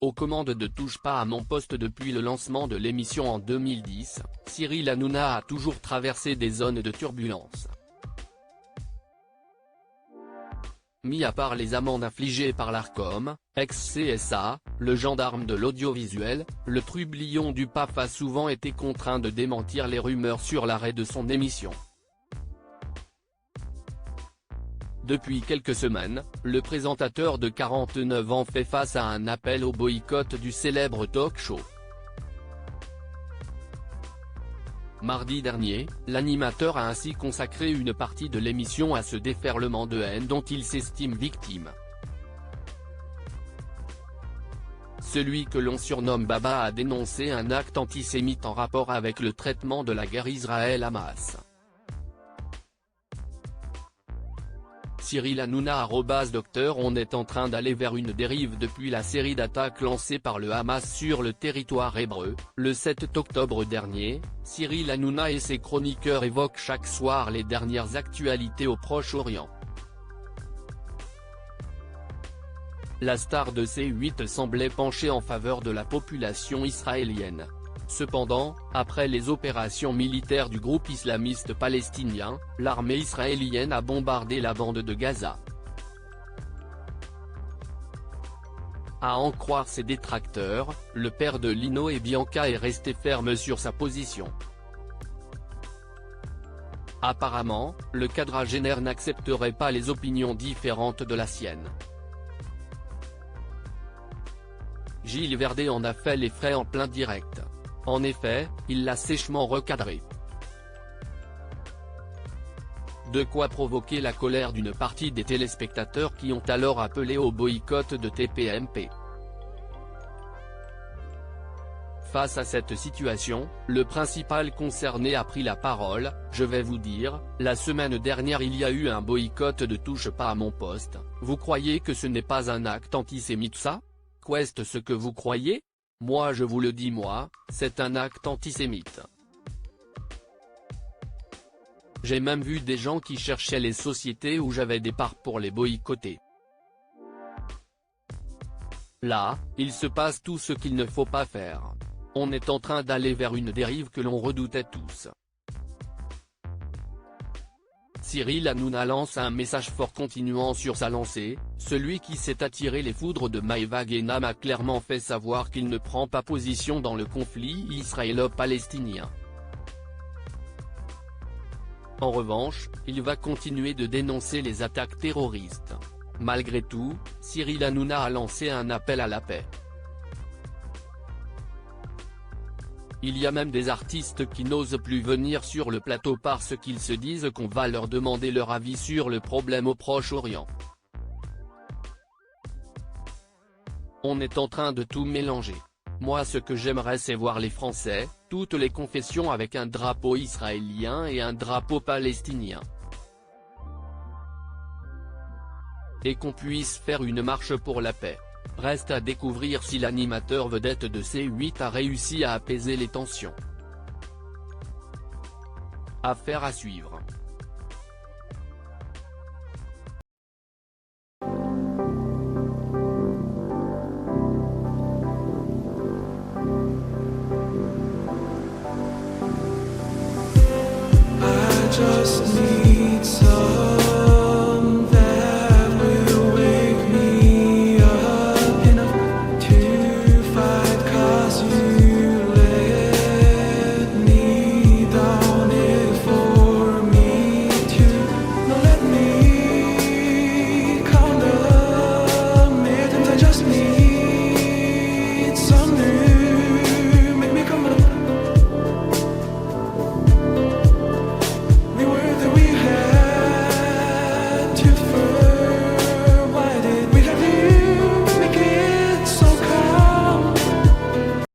Aux commandes de Touche pas à mon poste depuis le lancement de l'émission en 2010, Cyril Hanouna a toujours traversé des zones de turbulence. Mis à part les amendes infligées par l'Arcom, ex-CSA, le gendarme de l'audiovisuel, le trublion du pape a souvent été contraint de démentir les rumeurs sur l'arrêt de son émission. Depuis quelques semaines, le présentateur de 49 ans fait face à un appel au boycott du célèbre talk-show. Mardi dernier, l'animateur a ainsi consacré une partie de l'émission à ce déferlement de haine dont il s'estime victime. Celui que l'on surnomme Baba a dénoncé un acte antisémite en rapport avec le traitement de la guerre Israël-Hamas. Cyril Hanouna @Docteur On est en train d'aller vers une dérive depuis la série d'attaques lancées par le Hamas sur le territoire hébreu. Le 7 octobre dernier, Cyril Hanouna et ses chroniqueurs évoquent chaque soir les dernières actualités au Proche-Orient. La star de C8 semblait pencher en faveur de la population israélienne. Cependant, après les opérations militaires du groupe islamiste palestinien, l'armée israélienne a bombardé la bande de Gaza. À en croire ses détracteurs, le père de Lino et Bianca est resté ferme sur sa position. Apparemment, le quadragénaire n'accepterait pas les opinions différentes de la sienne. Gilles Verdez en a fait les frais en plein direct. En effet, il l'a sèchement recadré. De quoi provoquer la colère d'une partie des téléspectateurs qui ont alors appelé au boycott de TPMP. Face à cette situation, le principal concerné a pris la parole. Je vais vous dire, la semaine dernière il y a eu un boycott de Touche pas à mon poste. Vous croyez que ce n'est pas un acte antisémite ça? Qu'est-ce ce que vous croyez? Moi je vous le dis c'est un acte antisémite. J'ai même vu des gens qui cherchaient les sociétés où j'avais des parts pour les boycotter. Là, il se passe tout ce qu'il ne faut pas faire. On est en train d'aller vers une dérive que l'on redoutait tous. Cyril Hanouna lance un message fort continuant sur sa lancée. Celui qui s'est attiré les foudres de Maëva Guénam a clairement fait savoir qu'il ne prend pas position dans le conflit israélo-palestinien. En revanche, il va continuer de dénoncer les attaques terroristes. Malgré tout, Cyril Hanouna a lancé un appel à la paix. Il y a même des artistes qui n'osent plus venir sur le plateau parce qu'ils se disent qu'on va leur demander leur avis sur le problème au Proche-Orient. On est en train de tout mélanger. Moi ce que j'aimerais c'est voir les Français, toutes les confessions avec un drapeau israélien et un drapeau palestinien. Et qu'on puisse faire une marche pour la paix. Reste à découvrir si l'animateur vedette de C8 a réussi à apaiser les tensions. Affaire à suivre. Just